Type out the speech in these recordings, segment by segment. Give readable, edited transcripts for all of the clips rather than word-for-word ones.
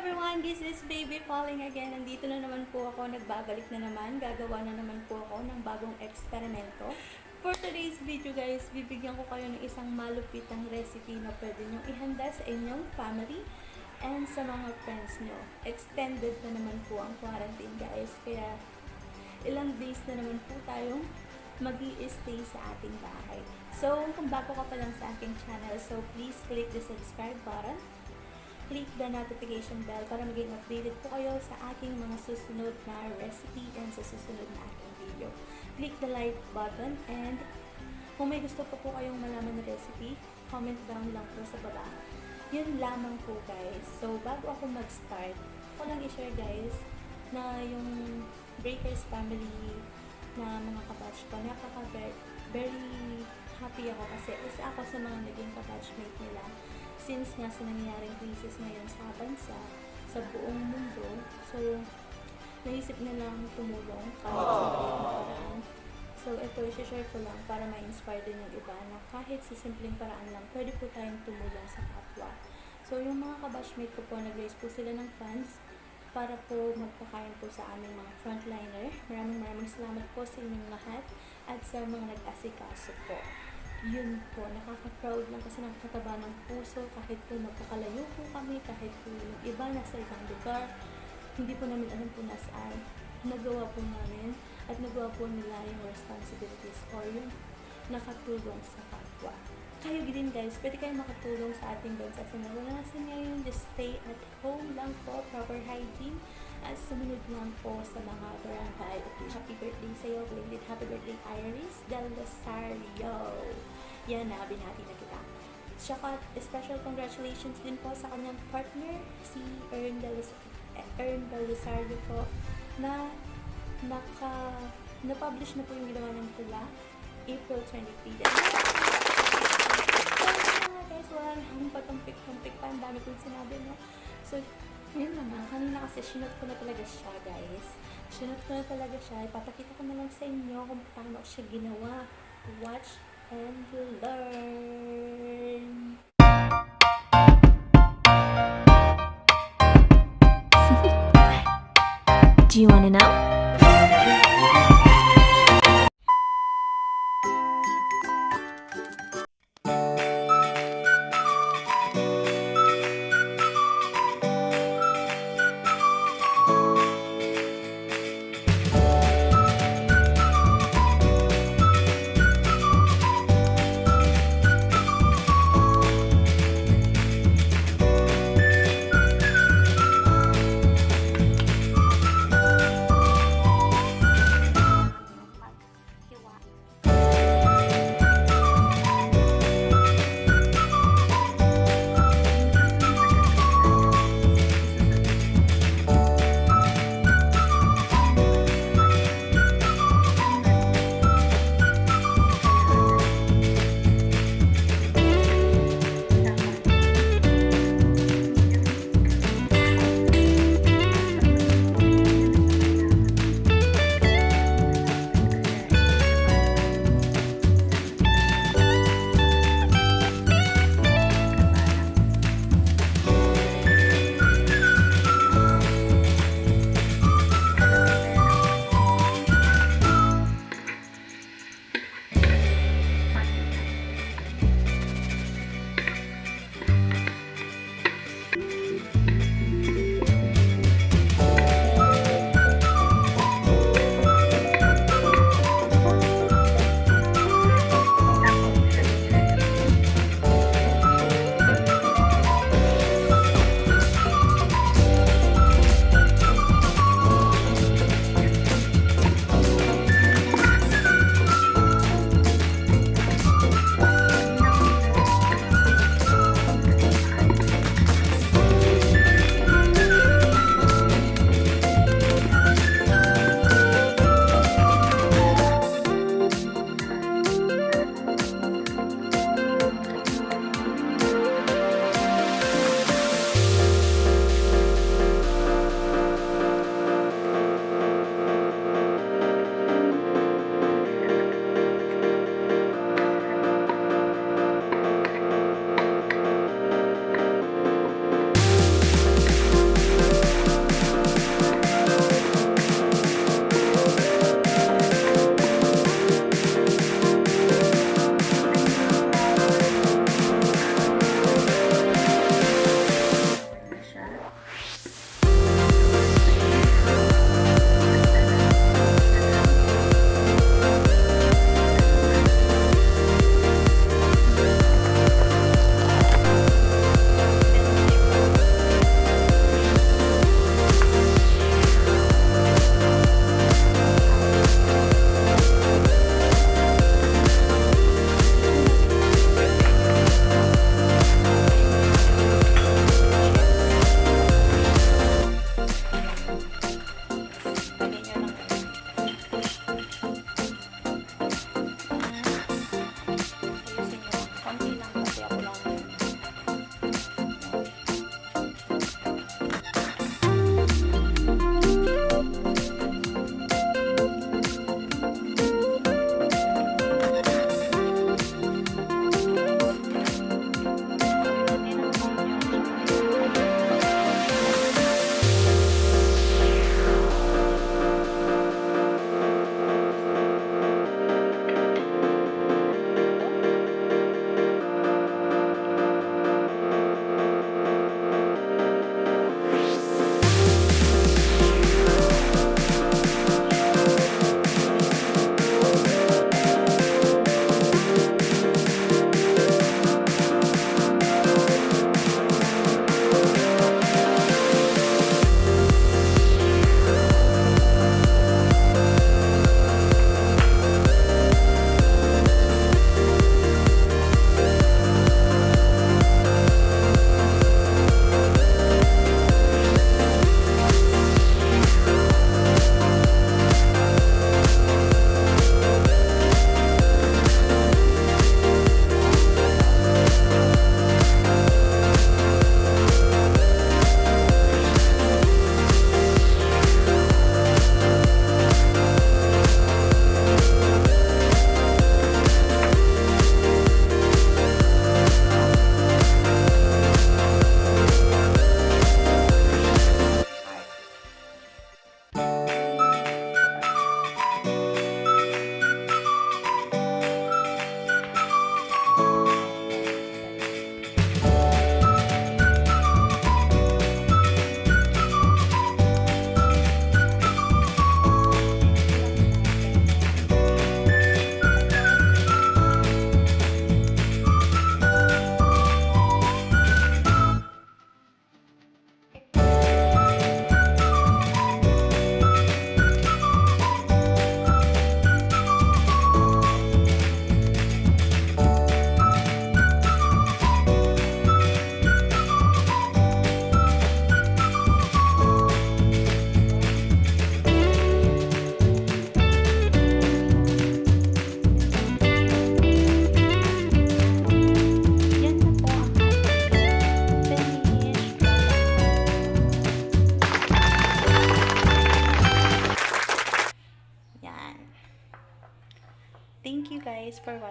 everyone! This is Baby Falling again. Nandito na naman po ako. Nagbabalik na naman. Gagawa na naman po ako ng bagong eksperimento. For today's video guys, bibigyan ko kayo ng isang malupitang recipe na pwede nyo ihanda sa inyong family and sa mga friends nyo. Extended na naman po ang quarantine guys. Kaya ilang days na naman po tayong mag-i-stay sa ating bahay. So, kung bago ka pa lang sa aking channel, so please click the subscribe button. Click the notification bell para maging updated po kayo sa aking mga susunod na recipe and sa susunod na aking video. Click the like button and kung may gusto pa po kayong malaman na recipe, comment down lang po sa baba. Yun lamang po guys. So bago ako mag-start, ako lang i-share guys na yung Breakers family na mga kabatch ko, very happy ako kasi isa ako sa mga naging kabatchmate nila. Since nga sa nangyayaring crisis ngayon sa bansa, sa buong mundo, so naisip nilang tumulong kahit sa maliit na paraan. So ito, i-share ko lang para ma-inspire din yung iba na kahit sa simpleng paraan lang, pwede po tayong tumulong sa kapwa. So yung mga kabatchmate ko po, nag-raise po sila ng funds para po magpakain po sa aming mga frontliner. Maraming salamat po sa inyong lahat at sa mga nag-asikaso po. Yun po, nakaka-proud lang kasi nakakataba ng puso kahit po magkakalayo po kami, kahit po yung iba nasa ibang lugar, hindi po namin alam po nasaan. Nagawa po namin at nagawa po nila yung responsibilities or yung nakatulong sa kapwa. Kayo din guys, pwede kayo makatulong sa ating bansa sa naranasan ngayon. Just stay at home lang po, proper hygiene, at sumunod lang po sa mga barangay. Okay, happy birthday sa'yo, belated happy birthday Iris Del Rosario. Yan na, binati na kita. Tsaka, special congratulations din po sa kanyang partner, si Ern Del Rosario po, na na-publish na po yung ginawa ng tula, April 23. Guys, wala nang patumpik-tumpik pa. Ang dami kong sinabi, no? So, yun naman. Kanina kasi sinot ko na talaga siya, guys. Sinot ko na talaga siya. Ipapakita ko na lang sa inyo kung paano siya ginawa. Watch and learn. Do you want to know?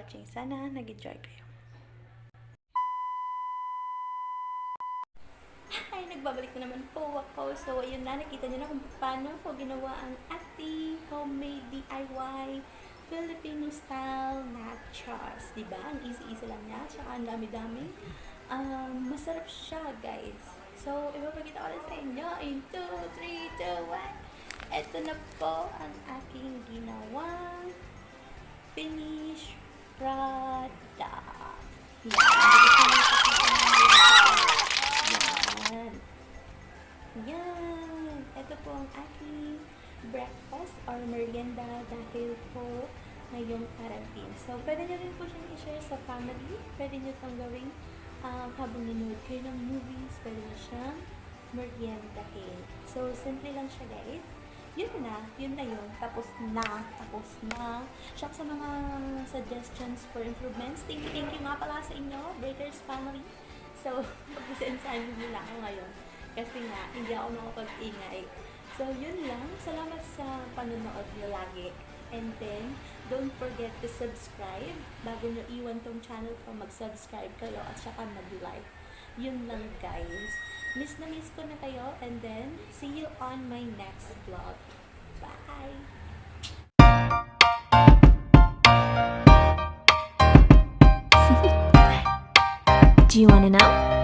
watching. Sana nag-enjoy kayo. Ay, nagbabalik na naman po ako. So, ayun na, nakita niyo na kung paano ko ginawa ang ating homemade DIY Filipino style nachos. Diba? Ang easy-easy lang niya. Tsaka ang dami-dami. Masarap siya, guys. So, ipapakita ko lang sa inyo. In 2, 3, 2, 1. Ito na po ang aking ginawang finished product. Yan. Yan. Ito po ang aking breakfast or merienda dahil po ngayong quarantine. So, pwede nyo rin po siyang i-share sa family. Pwede nyo itong gawing habang nanood kayo ng movies. Pwede nyo siyang meriendahin. So, simple lang siya, guys. Yun na yun. Tapos na. Siya sa mga suggestions for improvements. Thank you nga pala sa inyo, Breakers family. So, pag-sensahan nyo lang ako ngayon. Kasi nga, hindi ako nakapag-ingay. So, yun lang. Salamat sa panonood nyo lagi. And then, don't forget to subscribe. Bago nyo iwan tong channel ko, mag-subscribe kayo at saka mag-like. Yun lang, guys. Miss na miss ko na kayo. And then, see you on my next vlog. Bye! Do you want to know?